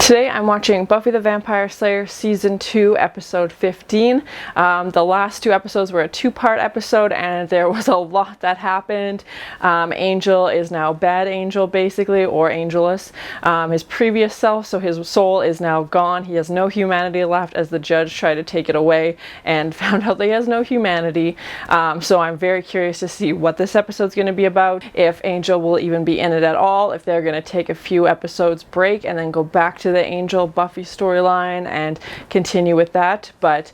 Today I'm watching Buffy the Vampire Slayer Season 2, Episode 15. The last two episodes were a two-part episode and there was a lot that happened. Angel is now Bad Angel, basically, or Angelus. His previous self, so his soul, is now gone. He has no humanity left as the judge tried to take it away and found out that he has no humanity. So I'm very curious to see what this episode's going to be about, if Angel will even be in it at all, if they're going to take a few episodes break and then go back to the Angel Buffy storyline and continue with that. But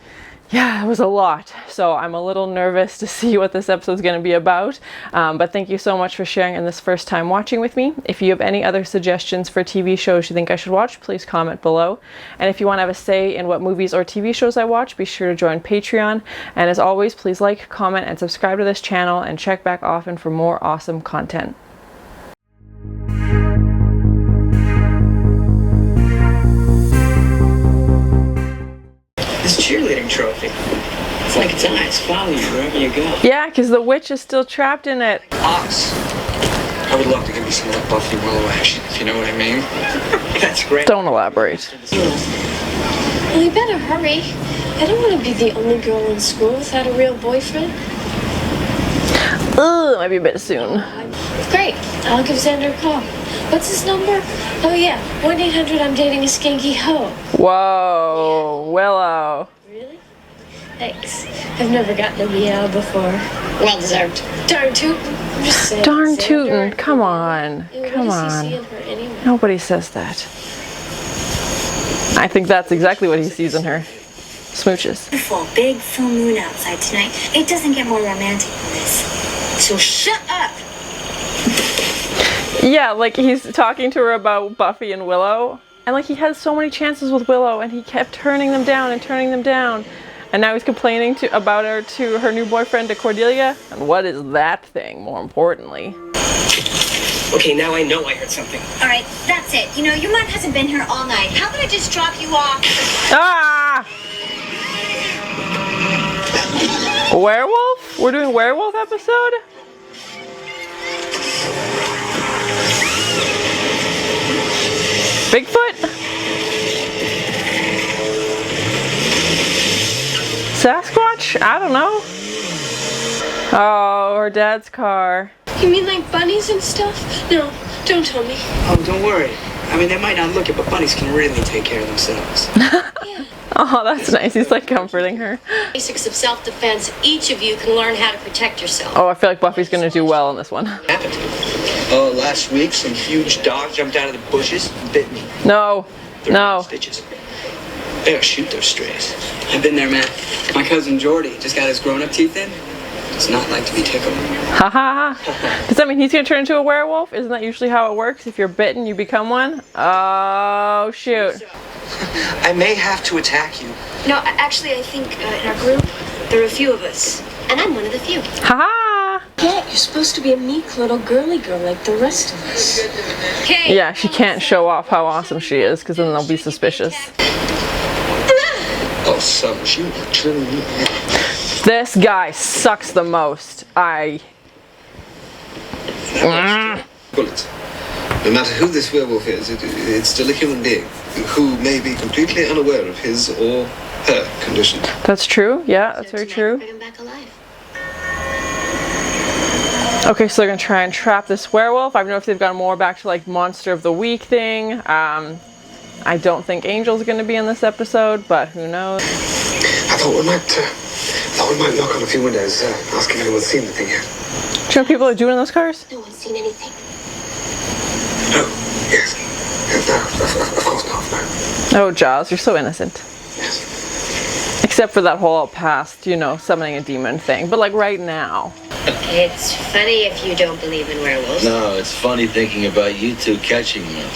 yeah, it was a lot, so I'm a little nervous to see what this episode is going to be about. But thank you so much for sharing in this first time watching with me. If you have any other suggestions for TV shows you think I should watch, please comment below. And if you want to have a say in what movies or TV shows I watch, be sure to join Patreon. And as always, please like, comment, and subscribe to this channel, and check back often for more awesome content. Cheerleading trophy. It's like its eyes follow you wherever you go. Yeah, because the witch is still trapped in it. Ox. I would love to give you some of that Buffy Willow action, if you know what I mean. That's great. Don't elaborate. Well, you better hurry. I don't want to be the only girl in school without a real boyfriend. Ugh, might be a bit soon. Great. I'll give Xander a call. What's his number? Oh yeah, 1-800 I'm dating a skanky hoe. Whoa, yeah. Willow. Really? Thanks. I've never gotten a meow before. Well deserved. Darn tootin'. I'm just saying. Darn tootin'. Come on. Come on. Anyway? Nobody says that. I think that's exactly what he sees in her. Smooches. Beautiful, big full moon outside tonight. It doesn't get more romantic than this. So shut up. Yeah, like he's talking to her about Buffy and Willow, and like he had so many chances with Willow and he kept turning them down and turning them down, and now he's complaining about her to her new boyfriend, to Cordelia. And what is that thing, more importantly? Okay, now I know I heard something. Alright, that's it. You know, your mom hasn't been here all night. How about I just drop you off? Ah! Werewolf? We're doing werewolf episode? Bigfoot? Sasquatch? I don't know. Oh, her dad's car. You mean like bunnies and stuff? No, don't tell me. Oh, don't worry. I mean, they might not look it, but bunnies can really take care of themselves. Yeah. Oh, that's nice. He's like comforting her. Basics of self-defense. Each of you can learn how to protect yourself. Oh, I feel like Buffy's gonna do well in this one. What happened? Oh, last week some huge dog jumped out of the bushes and bit me. No. No. Stitches. They don't shoot those strays. I've been there, man. My cousin Jordy just got his grown-up teeth in. Does not like to be tickled. Ha ha ha. Does that mean he's gonna turn into a werewolf? Isn't that usually how it works? If you're bitten, you become one? Oh, shoot. I may have to attack you. No, actually, I think in our group, there are a few of us. And I'm one of the few. Ha ha! Yeah, you're supposed to be a meek little girly girl like the rest of us. Okay. Yeah, she can't show off how awesome she is, because then they'll be suspicious. Oh, so she would truly. This guy sucks the most. Bullets. No matter who this werewolf is, it's still a human being who may be completely unaware of his or her condition. That's true. Yeah, that's very true. Bring him back alive. Okay, so they're gonna try and trap this werewolf. I don't know if they've gone more back to like Monster of the Week thing. I don't think Angel's gonna be in this episode, but who knows? I thought we might knock on a few windows, ask if anyone's seen anything yet. Do you know what people are doing in those cars? No one's seen anything. Oh, yes. No, of course not, no. Oh, Giles, you're so innocent. Yes. Except for that whole past, you know, summoning a demon thing. But like right now. It's funny if you don't believe in werewolves. No, it's funny thinking about you two catching them.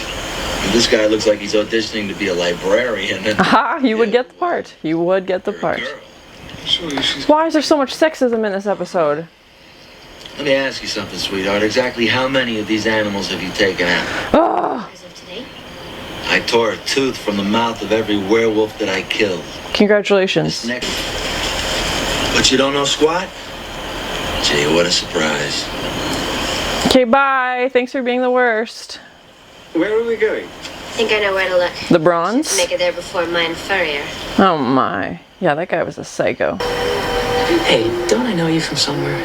This guy looks like he's auditioning to be a librarian. Aha, he would get the part. He would get the part. Why is there so much sexism in this episode? Let me ask you something, sweetheart. Exactly how many of these animals have you taken out? Oh, As of today? I tore a tooth from the mouth of every werewolf that I killed. congratulations. But you don't know squat? Gee, what a surprise. Okay, bye. Thanks for being the worst. Where are we going? think I know where to look. The bronze? Make it there before mine furrier. Oh my. Yeah, that guy was a psycho. Hey, don't I know you from somewhere?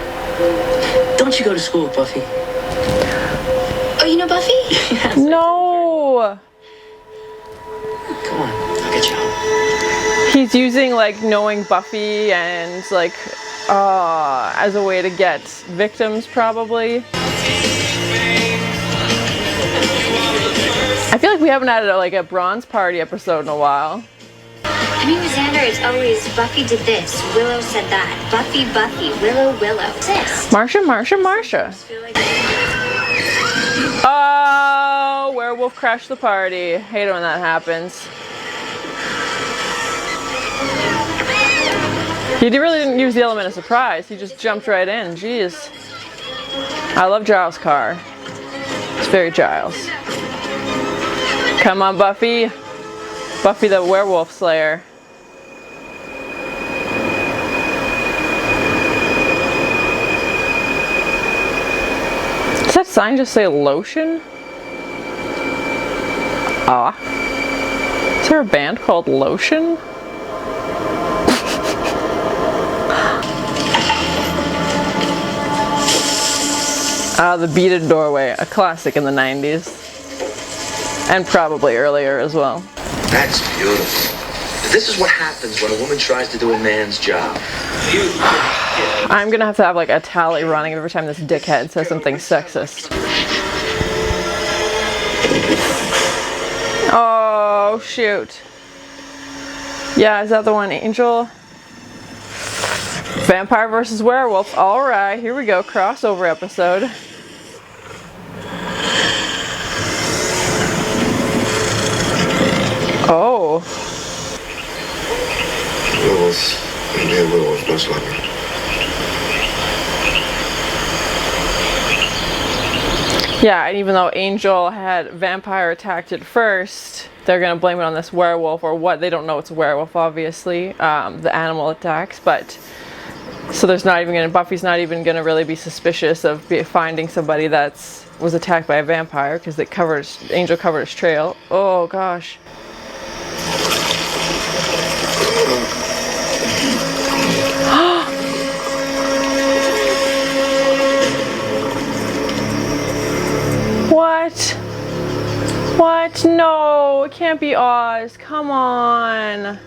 Don't you go to school with Buffy? Oh, you know Buffy? Yes. No! Come on, I'll get you home. He's using like knowing Buffy and like as a way to get victims probably. I feel like we haven't had a bronze party episode in a while. I mean, with Xander, it's always Buffy did this, Willow said that. Buffy, Willow, this. Marsha. Oh, werewolf crashed the party. Hate it when that happens. He really didn't use the element of surprise. He just jumped right in. Jeez. I love Giles' car. It's very Giles. Come on, Buffy. Buffy the Werewolf Slayer. Does that sign just say lotion? Ah. Is there a band called Lotion? The beaded doorway, a classic in the 90s. And probably earlier as well. That's beautiful. This is what happens when a woman tries to do a man's job. I'm gonna have to have like a tally running every time this dickhead says something sexist. Oh, shoot. Yeah, is that the one, Angel? Vampire versus werewolf. Alright, here we go. Crossover episode. Oh. Werewolves. Indeed, werewolves, most likely. Yeah, and even though Angel had vampire attacked it first, they're gonna blame it on this werewolf or what. They don't know it's a werewolf, obviously. The animal attacks, but so there's not even gonna. Buffy's not even gonna really be suspicious of finding somebody that's was attacked by a vampire because Angel covered his trail. Oh gosh. What? What? No, it can't be Oz. Come on.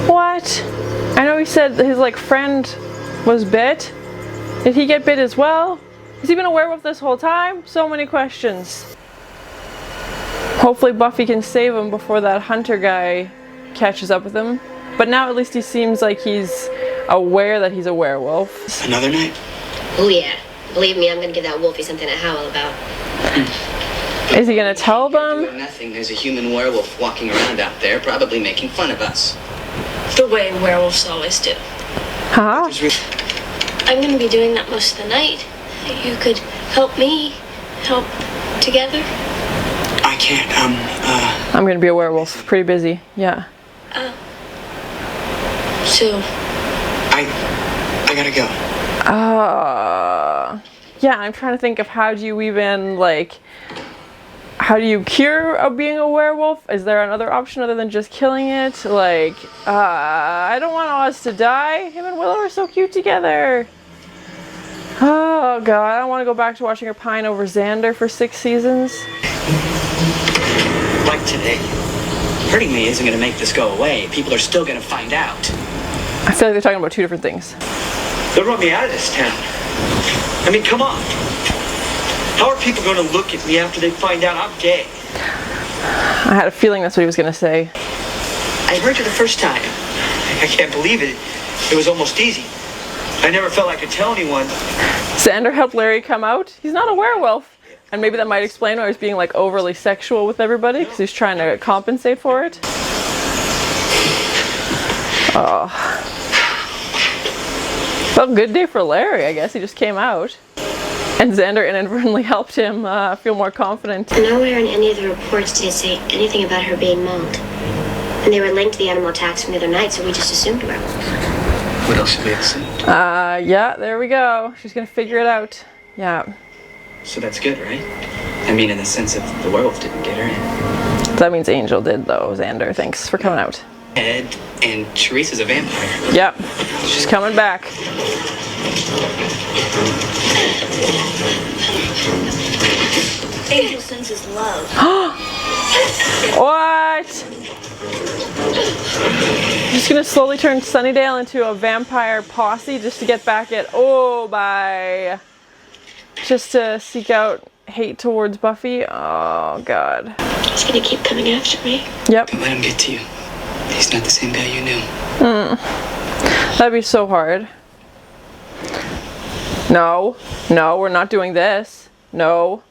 What? I know he said his friend was bit. Did he get bit as well? Has he been a werewolf this whole time? So many questions. Hopefully Buffy can save him before that hunter guy catches up with him. But now at least he seems like he's aware that he's a werewolf. Another night? Oh yeah. Believe me, I'm gonna give that wolfie something to howl about. Is he gonna tell them? Doing nothing. There's a human werewolf walking around out there, probably making fun of us. The way werewolves always do. Huh? I'm gonna be doing that most of the night. You could help me. Help together. I can't, I'm gonna be a werewolf. Pretty busy. Yeah. So. I gotta go. Yeah, I'm trying to think of how do you even, how do you cure being a werewolf? Is there another option other than just killing it? I don't want Oz to die. Him and Willow are so cute together. Oh, God, I don't want to go back to watching her pine over Xander for 6 seasons. Like today. Hurting me isn't gonna make this go away. People are still gonna find out. I feel like they're talking about 2 different things. They'll run me out of this town. I mean, come on. How are people going to look at me after they find out I'm gay? I had a feeling that's what he was going to say. I heard you the first time. I can't believe it. It was almost easy. I never felt I could tell anyone. Xander helped Larry come out. He's not a werewolf. And maybe that might explain why he's being overly sexual with everybody, because he's trying to compensate for it. Oh. Well, good day for Larry, I guess. He just came out. And Xander inadvertently helped him feel more confident. Nowhere in any of the reports did it say anything about her being mauled. And they were linked to the animal attacks from the other night, so we just assumed werewolf. What else should we assume? Yeah, there we go. She's gonna figure it out. Yeah. So that's good, right? I mean, in the sense of the werewolf didn't get her. That means Angel did, though. Xander, thanks for coming out. Ed and Teresa's a vampire. Yep, she's coming back. Angel sends his love. What? Just gonna slowly turn Sunnydale into a vampire posse just to get back at bye. Just to seek out hate towards Buffy. Oh god. He's gonna keep coming after me. Yep. Don't let him get to you. He's not the same guy you knew. That'd be so hard. No, we're not doing this. No.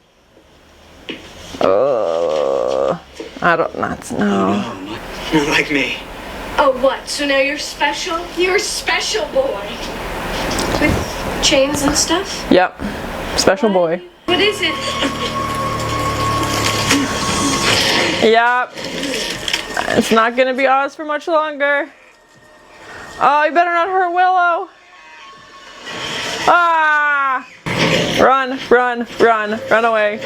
I don't. That's no. Not like me. Oh, what? So now you're special? You're a special boy. With chains and stuff? Yep. Special boy. What is it? Yep. It's not gonna be Oz for much longer. Oh, you better not hurt Willow. Ah! Run, run, run, run away.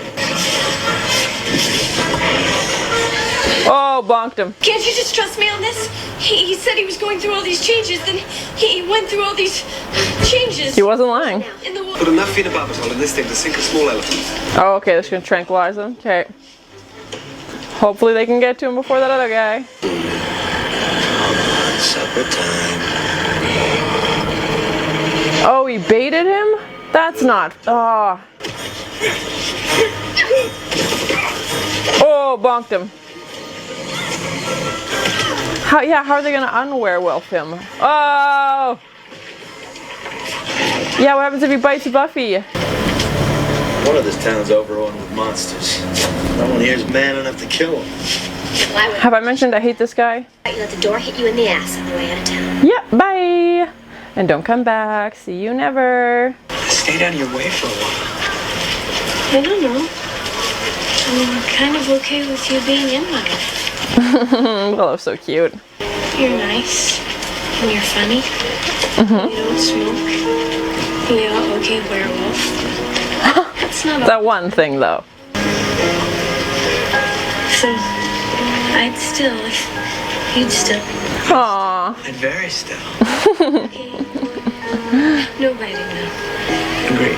Oh, bonked him. Can't you just trust me on this? He said he was going through all these changes, then he went through all these changes. He wasn't lying. In the Put enough phenobarbital in this thing to sink a small elephant. Oh, okay, that's gonna tranquilize him. Okay. Hopefully they can get to him before that other guy. Supper time. Oh, he baited him? That's not. Oh. Oh, bonked him. How are they gonna unwerewolf him? Oh! Yeah, what happens if he bites Buffy? One of this town's overrun with monsters. No one here's man enough to kill them. Have I mentioned I hate this guy? You let the door hit you in the ass on the way out of town. Yep, bye! And don't come back. See you never. Stayed out of your way for a while. I don't know. I'm kind of okay with you being in my life. Willow's so cute. You're nice. And you're funny. You don't smoke. You're okay werewolf. It's not That one thing, though. So I'd still, if you'd still. Aww. And very still. Okay. No biting now. Agreed.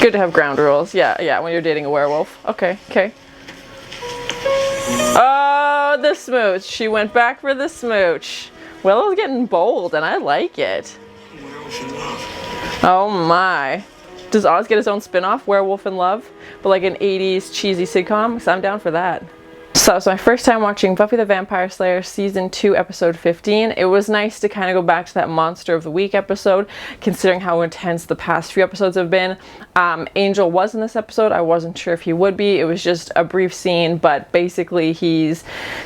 Good to have ground rules. Yeah, when you're dating a werewolf. Okay. Oh, the smooch. She went back for the smooch. Willow's getting bold, and I like it. Werewolf in love. Oh my. Does Oz get his own spin-off, Werewolf in Love? But like an 80s cheesy sitcom? Because I'm down for that. So it's my first time watching Buffy the Vampire Slayer Season 2, Episode 15. It was nice to kind of go back to that Monster of the Week episode, considering how intense the past few episodes have been. Angel was in this episode. I wasn't sure if he would be. It was just a brief scene, but basically he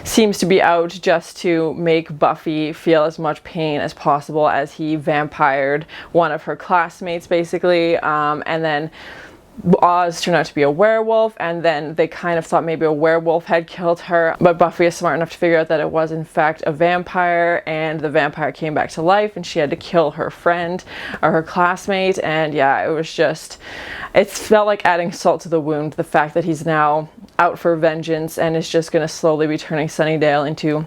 seems to be out just to make Buffy feel as much pain as possible as he vampired one of her classmates, basically. And then Oz turned out to be a werewolf, and then they kind of thought maybe a werewolf had killed her, but Buffy is smart enough to figure out that it was in fact a vampire, and the vampire came back to life and she had to kill her friend or her classmate. And yeah, it felt like adding salt to the wound, the fact that he's now out for vengeance and is just going to slowly be turning Sunnydale into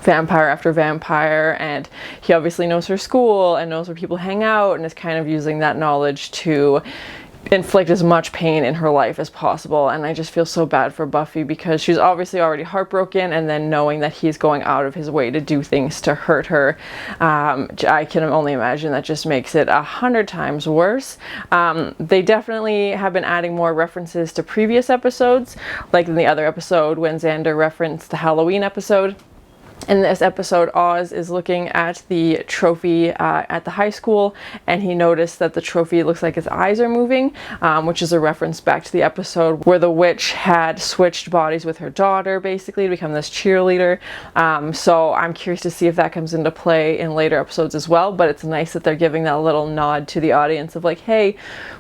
vampire after vampire. And he obviously knows her school and knows where people hang out and is kind of using that knowledge to inflict as much pain in her life as possible. And I just feel so bad for Buffy because she's obviously already heartbroken, and then knowing that he's going out of his way to do things to hurt her, I can only imagine that just makes it 100 times worse. They definitely have been adding more references to previous episodes, like in the other episode when Xander referenced the Halloween episode. In this episode, Oz is looking at the trophy at the high school, and he noticed that the trophy looks like his eyes are moving, which is a reference back to the episode where the witch had switched bodies with her daughter, basically, to become this cheerleader. So I'm curious to see if that comes into play in later episodes as well, but it's nice that they're giving that little nod to the audience of like, hey,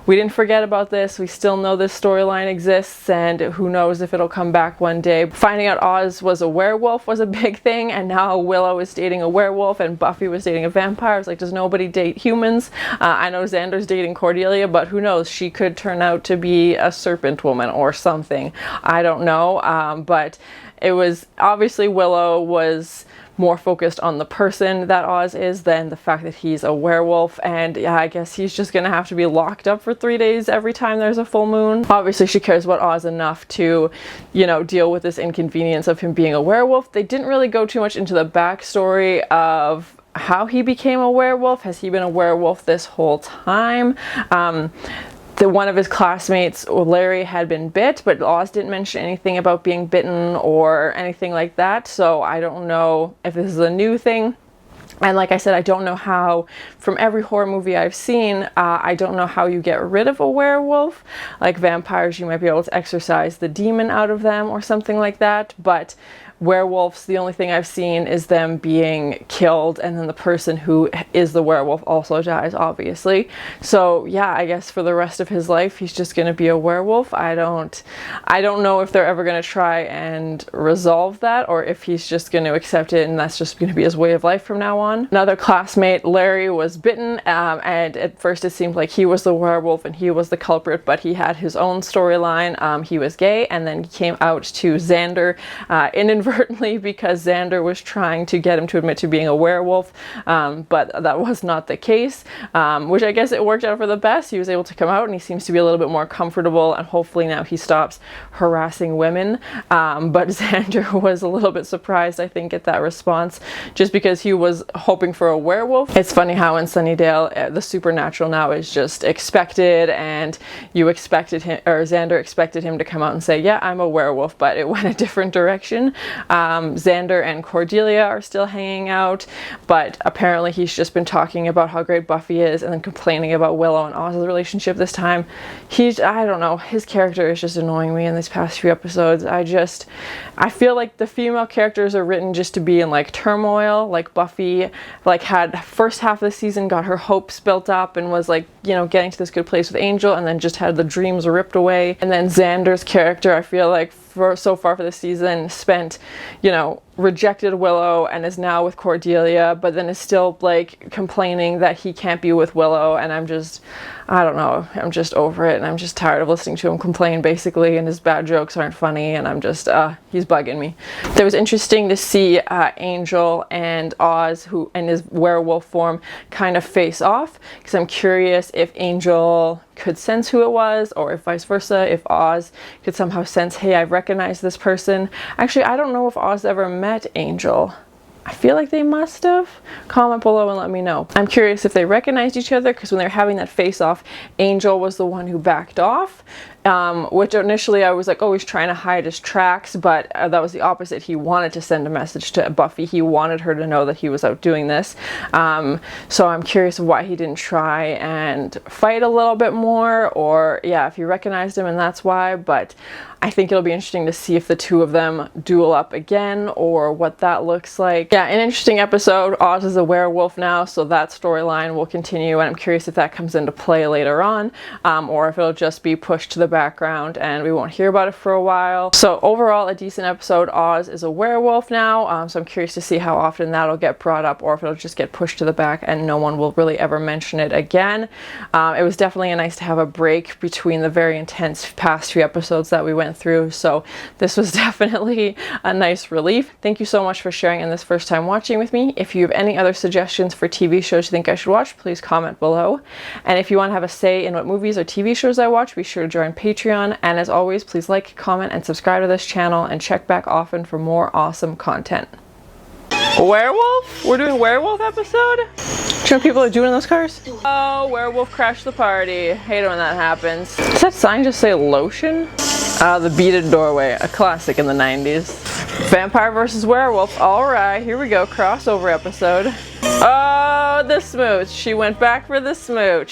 we didn't forget about this, we still know this storyline exists, and who knows if it'll come back one day. Finding out Oz was a werewolf was a big thing. thing, and now Willow is dating a werewolf and Buffy was dating a vampire. It's like, does nobody date humans? I know Xander's dating Cordelia, but who knows? She could turn out to be a serpent woman or something. I don't know, but it was obviously Willow was more focused on the person that Oz is than the fact that he's a werewolf, and yeah, I guess he's just gonna have to be locked up for 3 days every time there's a full moon. Obviously she cares about Oz enough to, you know, deal with this inconvenience of him being a werewolf. They didn't really go too much into the backstory of how he became a werewolf. Has he been a werewolf this whole time? One of his classmates, Larry, had been bit, but Oz didn't mention anything about being bitten or anything like that, so I don't know if this is a new thing. And like I said, I don't know how, from every horror movie I've seen, I don't know how you get rid of a werewolf. Like vampires, you might be able to exorcise the demon out of them or something like that, but werewolves, the only thing I've seen is them being killed, and then the person who is the werewolf also dies, obviously. So yeah, I guess for the rest of his life he's just gonna be a werewolf. I don't know if they're ever gonna try and resolve that, or if he's just gonna accept it and that's just gonna be his way of life from now on. Another classmate, Larry, was bitten, and at first it seemed like he was the werewolf and he was the culprit, but he had his own storyline. He was gay, and then he came out to Xander inadvertently because Xander was trying to get him to admit to being a werewolf, but that was not the case, which I guess it worked out for the best. He was able to come out and he seems to be a little bit more comfortable, and hopefully now he stops harassing women, but Xander was a little bit surprised, I think, at that response, just because he was hoping for a werewolf. It's funny how in Sunnydale the supernatural now is just expected, and you expected him, or Xander expected him to come out and say, yeah, I'm a werewolf, but it went a different direction. Xander and Cordelia are still hanging out, but apparently he's just been talking about how great Buffy is and then complaining about Willow and Oz's relationship this time. I don't know, his character is just annoying me in these past few episodes. I feel like the female characters are written just to be in like turmoil. Like Buffy like had first half of the season, got her hopes built up and was like, you know, getting to this good place with Angel, and then just had the dreams ripped away. And then Xander's character, I feel like so far for the season, spent, you know, rejected Willow and is now with Cordelia, but then is still like complaining that he can't be with Willow, and I don't know, I'm just over it, and I'm just tired of listening to him complain basically, and his bad jokes aren't funny, and I'm just, he's bugging me. It was interesting to see Angel and Oz, who in his werewolf form, kind of face off, because I'm curious if Angel could sense who it was, or if vice versa, if Oz could somehow sense, hey, I recognize this person. Actually, I don't know if Oz ever met Angel. I feel like they must have. Comment below and let me know. I'm curious if they recognized each other, because when they were having that face-off, Angel was the one who backed off, which initially I was like, oh, he's trying to hide his tracks, but that was the opposite. He wanted to send a message to Buffy. He wanted her to know that he was out doing this. So I'm curious why he didn't try and fight a little bit more, or yeah, if he recognized him and that's why. But I think it'll be interesting to see if the two of them duel up again, or what that looks like. Yeah, an interesting episode. Oz is a werewolf now, so that storyline will continue, and I'm curious if that comes into play later on, or if it'll just be pushed to the background and we won't hear about it for a while. So overall, a decent episode. Oz is a werewolf now, so I'm curious to see how often that'll get brought up, or if it'll just get pushed to the back and no one will really ever mention it again. It was definitely nice to have a break between the very intense past few episodes that we went through, so this was definitely a nice relief. Thank you so much for sharing in this first time watching with me. If you have any other suggestions for TV shows you think I should watch, please comment below. And if you want to have a say in what movies or TV shows I watch, be sure to join Patreon. And as always, please like, comment, and subscribe to this channel, and check back often for more awesome content. Werewolf? We're doing werewolf episode? Do you know what people are doing in those cars? Oh, werewolf crashed the party. Hate it when that happens. Does that sign just say lotion? The beaded doorway, a classic in the 90s. Vampire versus werewolf. Alright, here we go. Crossover episode. Oh, the smooch. She went back for the smooch.